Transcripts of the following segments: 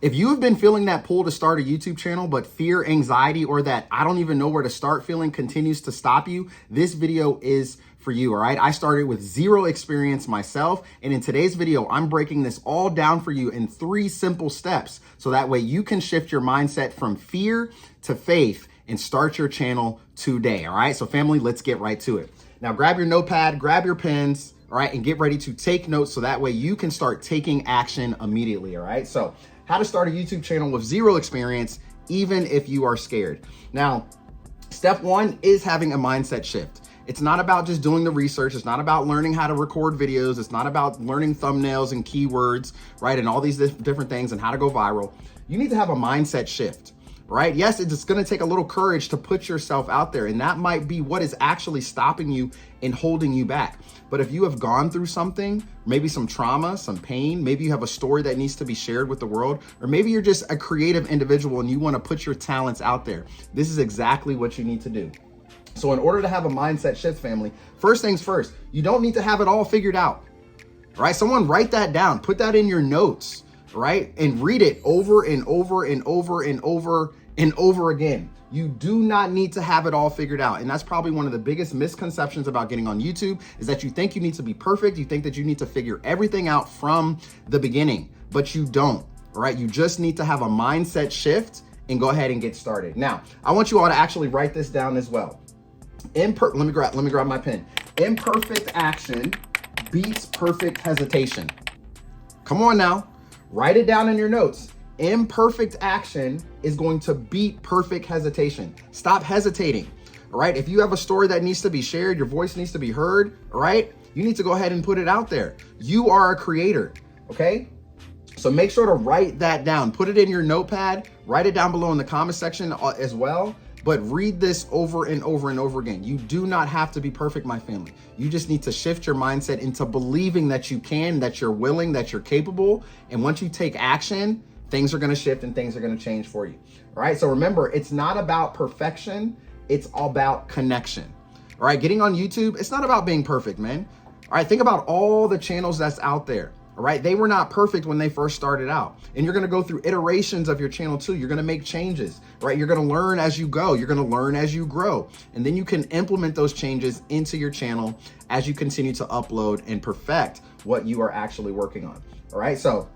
If you have been feeling that pull to start a YouTube channel, but fear, anxiety, or that I don't even know where to start feeling continues to stop you, this video is for you, all right? I started with zero experience myself, and in today's video, I'm breaking this all down for you in 3 simple steps, so that way you can shift your mindset from fear to faith and start your channel today, all right? So family, let's get right to it. Now grab your notepad, grab your pens, all right, and get ready to take notes so that way you can start taking action immediately, all right? So how to start a YouTube channel with zero experience, even if you are scared. Now, step 1 is having a mindset shift. It's not about just doing the research. It's not about learning how to record videos. It's not about learning thumbnails and keywords, right? And all these different things and how to go viral. You need to have a mindset shift, right? Yes, it's going to take a little courage to put yourself out there. And that might be what is actually stopping you and holding you back. But if you have gone through something, maybe some trauma, some pain, maybe you have a story that needs to be shared with the world, or maybe you're just a creative individual and you want to put your talents out there, this is exactly what you need to do. So in order to have a mindset shift, family, first things first, you don't need to have it all figured out, right? Someone write that down, put that in your notes, right? And read it over and over and over and over and over again. You do not need to have it all figured out. And that's probably one of the biggest misconceptions about getting on YouTube, is that you think you need to be perfect. You think that you need to figure everything out from the beginning, but you don't, right? You just need to have a mindset shift and go ahead and get started. Now, I want you all to actually write this down as well. Let me grab my pen. Imperfect action beats perfect hesitation. Come on now, write it down in your notes. Imperfect action is going to beat perfect hesitation. Stop hesitating, all right? If you have a story that needs to be shared, your voice needs to be heard, all right? You need to go ahead and put it out there. You are a creator, okay? So make sure to write that down. Put it in your notepad, write it down below in the comment section as well, but read this over and over and over again. You do not have to be perfect, my family. You just need to shift your mindset into believing that you can, that you're willing, that you're capable. And once you take action, things are going to shift and things are going to change for you. All right. So remember, it's not about perfection. It's all about connection. All right. Getting on YouTube, it's not about being perfect, man. All right. Think about all the channels that's out there. All right. They were not perfect when they first started out. And you're going to go through iterations of your channel too. You're going to make changes, right? You're going to learn as you go. You're going to learn as you grow. And then you can implement those changes into your channel as you continue to upload and perfect what you are actually working on. All right. So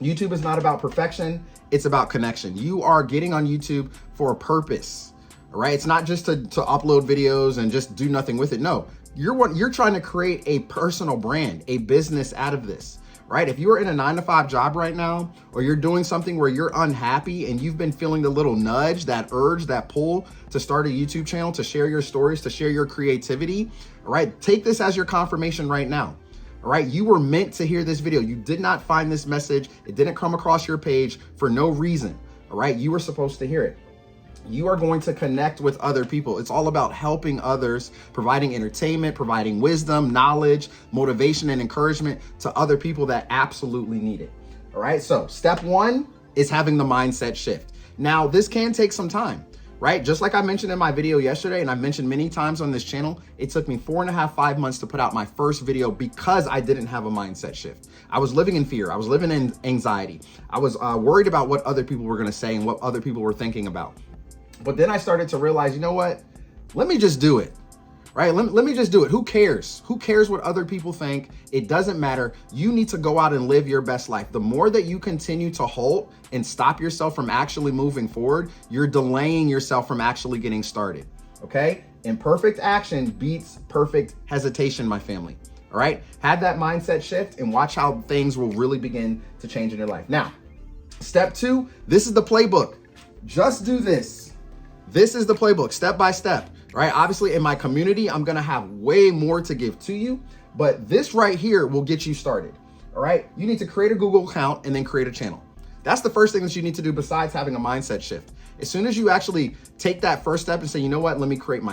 YouTube is not about perfection. It's about connection. You are getting on YouTube for a purpose, all right? It's not just to upload videos and just do nothing with it. No, you're trying to create a personal brand, a business out of this, right? If you are in a 9-to-5 job right now, or you're doing something where you're unhappy and you've been feeling the little nudge, that urge, that pull to start a YouTube channel, to share your stories, to share your creativity, all right? Take this as your confirmation right now. All right, you were meant to hear this video. You did not find this message. It didn't come across your page for no reason. All right, you were supposed to hear it. You are going to connect with other people. It's all about helping others, providing entertainment, providing wisdom, knowledge, motivation, and encouragement to other people that absolutely need it. All right, so step 1 is having the mindset shift. Now, this can take some time, right? Just like I mentioned in my video yesterday, and I've mentioned many times on this channel, it took me 4.5, 5 months to put out my first video because I didn't have a mindset shift. I was living in fear. I was living in anxiety. I was worried about what other people were going to say and what other people were thinking about. But then I started to realize, you know what? Let me just do it, right? Let me just do it. Who cares? Who cares what other people think? It doesn't matter. You need to go out and live your best life. The more that you continue to halt and stop yourself from actually moving forward, you're delaying yourself from actually getting started, okay? Imperfect action beats perfect hesitation, my family, all right? Have that mindset shift and watch how things will really begin to change in your life. Now, step 2, this is the playbook. Just do this. This is the playbook, step by step, right? Obviously, in my community, I'm going to have way more to give to you, but this right here will get you started, all right? You need to create a Google account and then create a channel. That's the first thing that you need to do besides having a mindset shift. As soon as you actually take that first step and say, you know what, let me create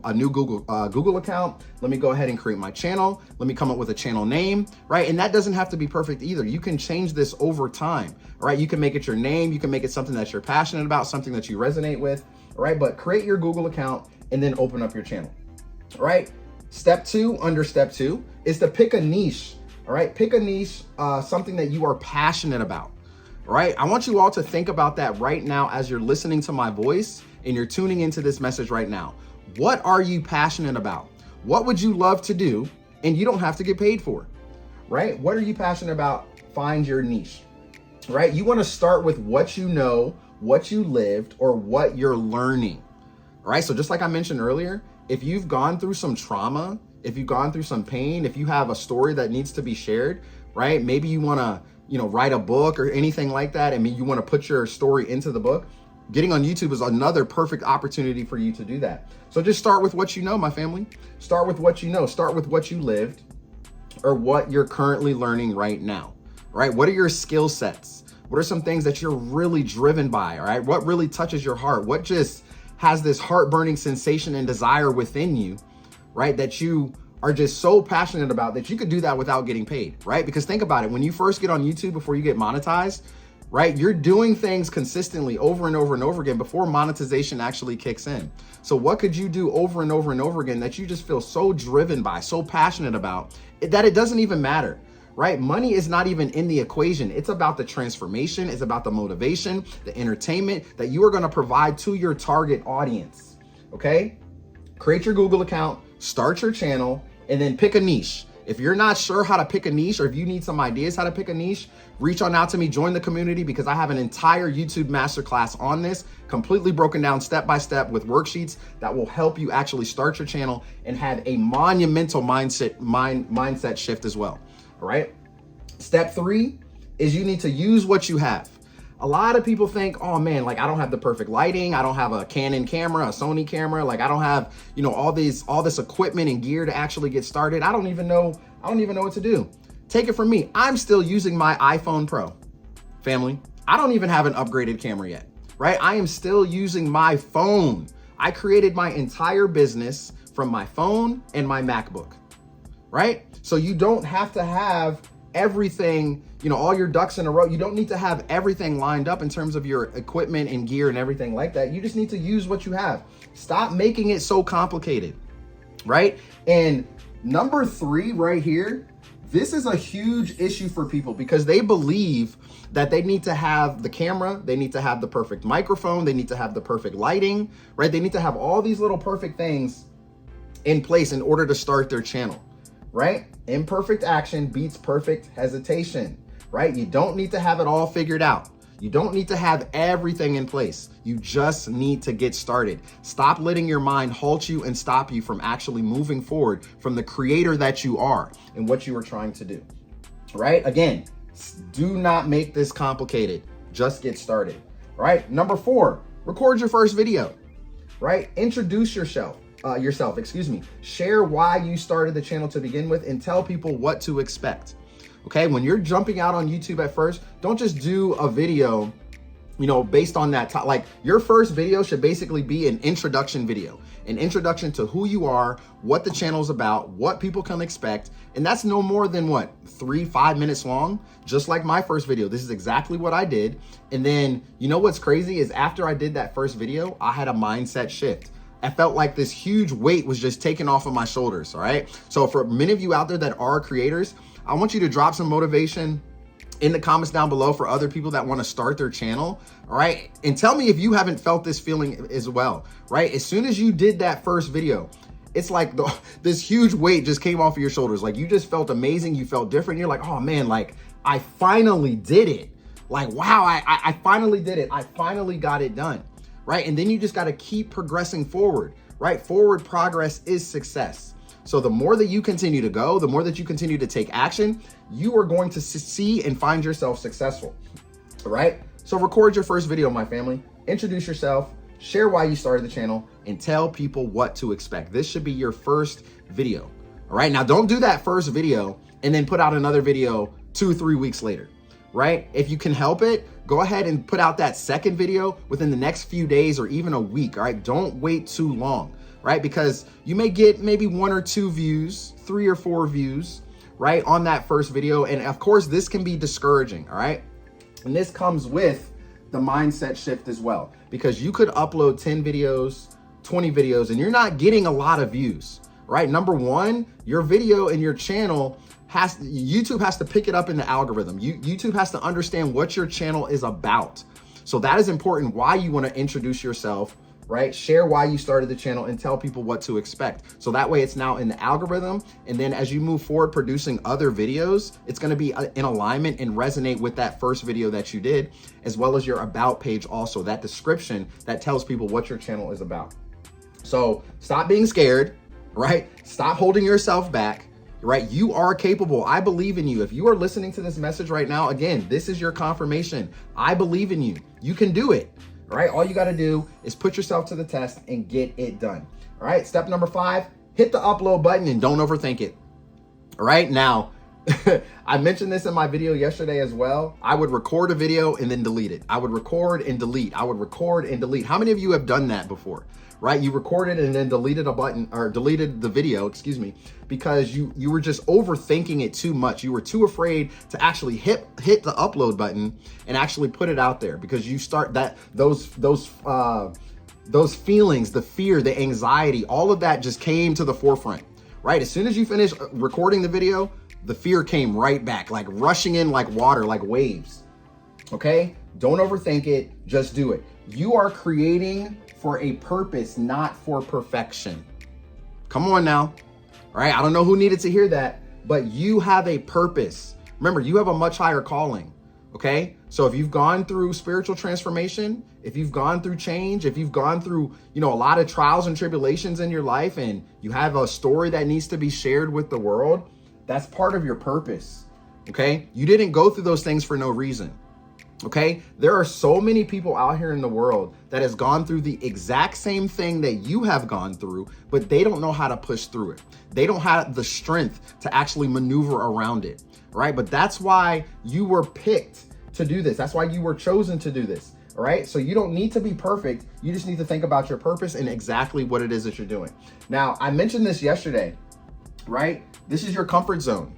a new Google account. Let me go ahead and create my channel. Let me come up with a channel name, right? And that doesn't have to be perfect either. You can change this over time, all right? You can make it your name. You can make it something that you're passionate about, something that you resonate with, all right? But create your Google account and then open up your channel, all right? Step 2, under step 2, is to pick a niche, all right? Pick a niche, something that you are passionate about. All right, I want you all to think about that right now as you're listening to my voice and you're tuning into this message right now. What are you passionate about? What would you love to do and you don't have to get paid for? Right? What are you passionate about? Find your niche. Right? You want to start with what you know, what you lived, or what you're learning. All right? So just like I mentioned earlier, if you've gone through some trauma, if you've gone through some pain, if you have a story that needs to be shared, right? Maybe you want to, write a book or anything like that. I mean, you want to put your story into the book. Getting on YouTube is another perfect opportunity for you to do that. So just start with what you know, my family. Start with what you know. Start with what you lived or what you're currently learning right now, right? What are your skill sets? What are some things that you're really driven by, all right? What really touches your heart? What just has this heart-burning sensation and desire within you, right? That you are just so passionate about that you could do that without getting paid, right? Because think about it, when you first get on YouTube before you get monetized, right? You're doing things consistently over and over and over again before monetization actually kicks in. So what could you do over and over and over again that you just feel so driven by, so passionate about that it doesn't even matter, right? Money is not even in the equation. It's about the transformation. It's about the motivation, the entertainment that you are going to provide to your target audience. Okay. Create your Google account, start your channel, and then pick a niche. If you're not sure how to pick a niche, or if you need some ideas how to pick a niche, reach on out to me, join the community, because I have an entire YouTube masterclass on this, completely broken down step by step with worksheets that will help you actually start your channel and have a monumental mindset shift as well. All right. Step 3 is you need to use what you have. A lot of people think, oh man, like I don't have the perfect lighting. I don't have a Canon camera, a Sony camera. Like I don't have, all this equipment and gear to actually get started. I don't even know what to do. Take it from me. I'm still using my iPhone Pro, family. I don't even have an upgraded camera yet, right? I am still using my phone. I created my entire business from my phone and my MacBook, right? So you don't have to have everything, all your ducks in a row. You don't need to have everything lined up in terms of your equipment and gear and everything like that. You just need to use what you have. Stop making it so complicated, right? And number 3 right here, this is a huge issue for people because they believe that they need to have the camera, they need to have the perfect microphone, they need to have the perfect lighting, right? They need to have all these little perfect things in place in order to start their channel, right? Imperfect action beats perfect hesitation, right? You don't need to have it all figured out. You don't need to have everything in place. You just need to get started. Stop letting your mind halt you and stop you from actually moving forward from the creator that you are and what you are trying to do, right? Again, do not make this complicated. Just get started, right? Number 4, record your first video, right? Introduce yourself. Share why you started the channel to begin with and tell people what to expect. Okay, when you're jumping out on YouTube at first, don't just do a video, based on that. Like your first video should basically be an introduction video, an introduction to who you are, what the channel's about, what people can expect. And that's no more than 3-5 minutes long, just like my first video. This is exactly what I did. And then, what's crazy is after I did that first video, I had a mindset shift. I felt like this huge weight was just taken off of my shoulders, all right? So for many of you out there that are creators, I want you to drop some motivation in the comments down below for other people that want to start their channel, all right? And tell me if you haven't felt this feeling as well, right? As soon as you did that first video, it's like this huge weight just came off of your shoulders. Like you just felt amazing. You felt different. You're like, oh man, like I finally did it. Like, wow, I finally did it. I finally got it done. Right? And then you just got to keep progressing forward, right? Forward progress is success. So the more that you continue to go, the more that you continue to take action, you are going to see and find yourself successful, right? So record your first video, my family. Introduce yourself, share why you started the channel, and tell people what to expect. This should be your first video, all right? Now, don't do that first video and then put out another video 2-3 weeks later, right? If you can help it, go ahead and put out that second video within the next few days or even a week, all right? Don't wait too long, right? Because you may get maybe 1 or 2 views, 3 or 4 views, right, on that first video. And of course, this can be discouraging, all right? And this comes with the mindset shift as well, because you could upload 10 videos, 20 videos, and you're not getting a lot of views, right? Number one, your video and your channel YouTube has to pick it up in the algorithm. YouTube has to understand what your channel is about. So that is important, why you want to introduce yourself, right? Share why you started the channel and tell people what to expect. So that way it's now in the algorithm. And then as you move forward producing other videos, it's going to be in alignment and resonate with that first video that you did, as well as your about page also, that description that tells people what your channel is about. So stop being scared, right? Stop holding yourself back. Right? You are capable. I believe in you. If you are listening to this message right now, again, this is your confirmation. I believe in you. You can do it. All right. All you got to do is put yourself to the test and get it done. All right. Step number 5, hit the upload button and don't overthink it. All right. Now, I mentioned this in my video yesterday as well. I would record a video and then delete it. I would record and delete. I would record and delete. How many of you have done that before? Right? You recorded and then deleted a button, or deleted the video, excuse me, because you were just overthinking it too much. You were too afraid to actually hit the upload button and actually put it out there, because you start those feelings, the fear, the anxiety, all of that just came to the forefront, right? As soon as you finish recording the video, the fear came right back, like rushing in like water, like waves. Okay? Don't overthink it. Just do it. You are creating for a purpose, not for perfection. Come on now. All right. I don't know who needed to hear that, but you have a purpose. Remember, you have a much higher calling. Okay. So if you've gone through spiritual transformation, if you've gone through change, if you've gone through, a lot of trials and tribulations in your life, and you have a story that needs to be shared with the world, that's part of your purpose. Okay. You didn't go through those things for no reason. Okay. There are so many people out here in the world that has gone through the exact same thing that you have gone through, but they don't know how to push through it. They don't have the strength to actually maneuver around it. Right. But that's why you were picked to do this. That's why you were chosen to do this. All right. So you don't need to be perfect. You just need to think about your purpose and exactly what it is that you're doing. Now, I mentioned this yesterday, right? This is your comfort zone.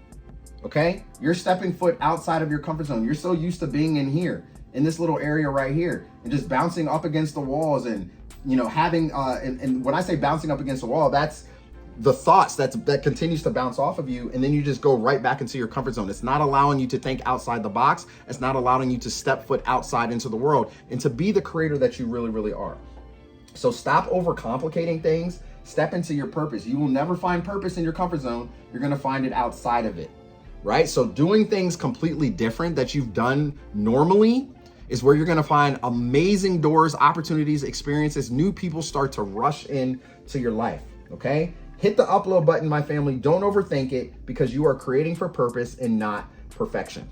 Okay, you're stepping foot outside of your comfort zone. You're so used to being in here, in this little area right here, and just bouncing up against the walls, and having and when I say bouncing up against the wall, that's the thoughts that continues to bounce off of you, and then you just go right back into your comfort zone. It's not allowing you to think outside the box. It's not allowing you to step foot outside into the world and to be the creator that you really, really are. So stop overcomplicating things. Step into your purpose. You will never find purpose in your comfort zone. You're going to find it outside of it. Right? So doing things completely different that you've done normally is where you're going to find amazing doors, opportunities, experiences, new people start to rush in to your life. Okay? Hit the upload button, my family. Don't overthink it, because you are creating for purpose and not perfection.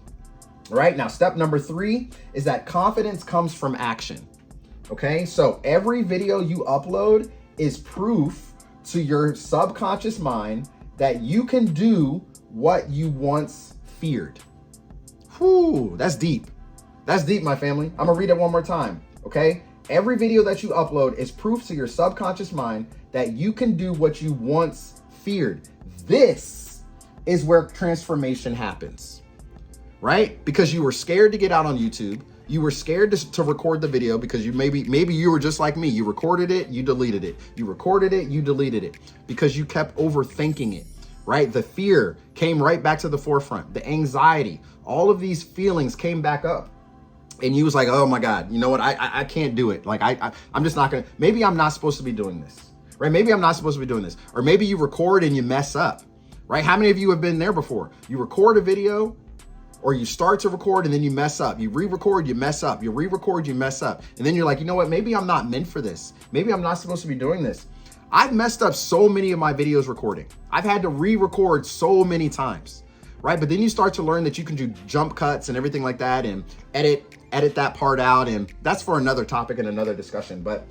All right? Now, step number 3 is that confidence comes from action. Okay? So every video you upload is proof to your subconscious mind that you can do what you once feared. Whew, that's deep. That's deep, my family. I'm gonna read it one more time, okay? Every video that you upload is proof to your subconscious mind that you can do what you once feared. This is where transformation happens, right? Because you were scared to get out on YouTube. You were scared to record the video because maybe you were just like me. You recorded it, you deleted it. You recorded it, you deleted it, because you kept overthinking it. Right? The fear came right back to the forefront. The anxiety, all of these feelings came back up. And you was like, oh my God, you know what? I can't do it. Like, I'm just not going to, maybe I'm not supposed to be doing this, right? Maybe I'm not supposed to be doing this. Or maybe you record and you mess up, right? How many of you have been there before? You record a video, or you start to record and then you mess up. You re-record, you mess up. You re-record, you mess up. And then you're like, you know what? Maybe I'm not meant for this. Maybe I'm not supposed to be doing this. I've messed up so many of my videos recording. I've had to re-record so many times, right? But then you start to learn that you can do jump cuts and everything like that, and edit that part out. And that's for another topic and another discussion. But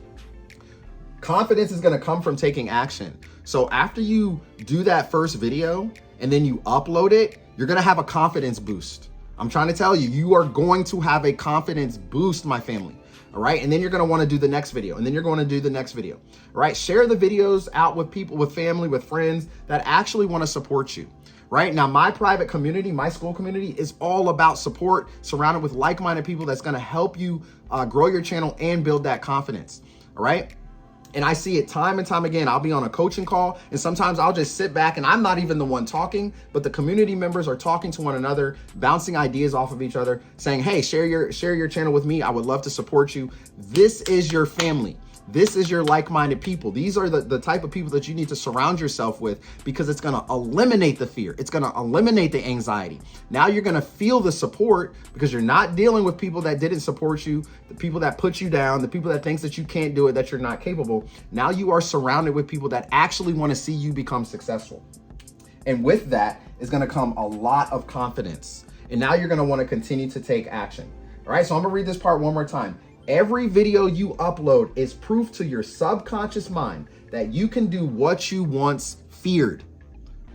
confidence is going to come from taking action. So after you do that first video and then you upload it, you're going to have a confidence boost. I'm trying to tell you, you are going to have a confidence boost, my family. All right. And then you're going to want to do the next video, and then you're going to do the next video. All right. Share the videos out with people, with family, with friends that actually want to support you. Right now, my private community, my school community, is all about support, surrounded with like-minded people that's going to help you grow your channel and build that confidence. All right. And I see it time and time again. I'll be on a coaching call and sometimes I'll just sit back and I'm not even the one talking, but the community members are talking to one another, bouncing ideas off of each other, saying, hey, share your channel with me. I would love to support you. This is your family. This is your like-minded people. These are the type of people that you need to surround yourself with, because it's going to eliminate the fear. It's going to eliminate the anxiety. Now you're going to feel the support because you're not dealing with people that didn't support you, the people that put you down, the people that thinks that you can't do it, that you're not capable. Now you are surrounded with people that actually want to see you become successful. And with that is going to come a lot of confidence. And now you're going to want to continue to take action. All right, so I'm going to read this part one more time. Every video you upload is proof to your subconscious mind that you can do what you once feared.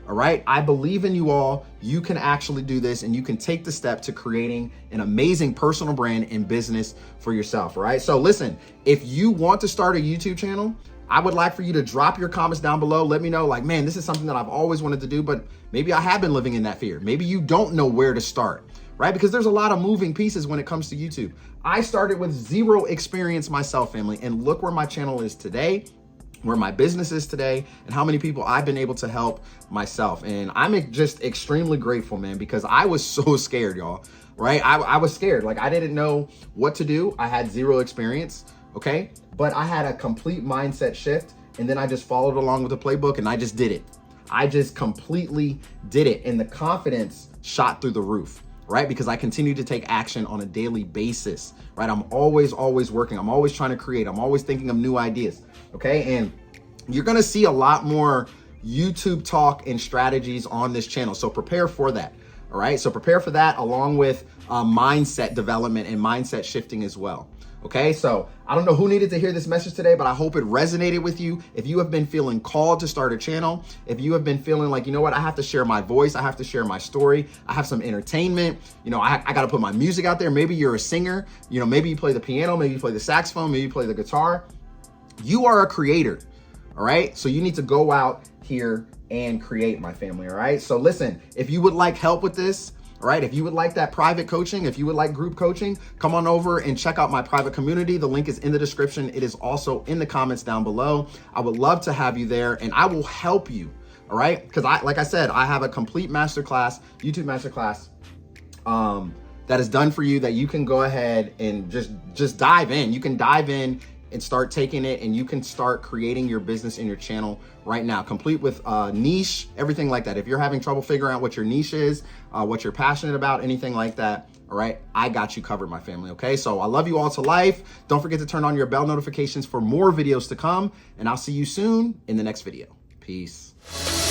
All right. I believe in you all. You can actually do this, and you can take the step to creating an amazing personal brand and business for yourself. All right. So listen, if you want to start a YouTube channel, I would like for you to drop your comments down below. Let me know, like, man, this is something that I've always wanted to do, but maybe I have been living in that fear. Maybe you don't know where to start. Right? Because there's a lot of moving pieces when it comes to YouTube. I started with zero experience myself, family, and look where my channel is today, where my business is today, and how many people I've been able to help myself. And I'm just extremely grateful, man, because I was so scared, y'all, right? I was scared. Like, I didn't know what to do. I had zero experience, okay? But I had a complete mindset shift, and then I just followed along with the playbook, and I just did it. I just completely did it, and the confidence shot through the roof. Right? Because I continue to take action on a daily basis, right? I'm always working. I'm always trying to create. I'm always thinking of new ideas, okay? And you're gonna see a lot more YouTube talk and strategies on this channel. So prepare for that, all right? So prepare for that along with mindset development and mindset shifting as well. Okay, so I don't know who needed to hear this message today, but I hope it resonated with you. If you have been feeling called to start a channel, if you have been feeling like, you know what, I have to share my voice, I have to share my story, I have some entertainment, you know, I got to put my music out there. Maybe you're a singer, you know, maybe you play the piano, maybe you play the saxophone, maybe you play the guitar. You are a creator, all right? So you need to go out here and create, my family, all right? So listen, if you would like help with this, all right, if you would like that private coaching, if you would like group coaching, come on over and check out my private community. The link is in the description. It is also in the comments down below. I would love to have you there, and I will help you. All right, because like I said, I have a complete masterclass, YouTube masterclass, that is done for you, that you can go ahead and just dive in. You can dive in and start taking it, and you can start creating your business and your channel right now, complete with niche, everything like that. If you're having trouble figuring out what your niche is, what you're passionate about, anything like that, all right, I got you covered, my family, okay? So I love you all to life. Don't forget to turn on your bell notifications for more videos to come, and I'll see you soon in the next video. Peace.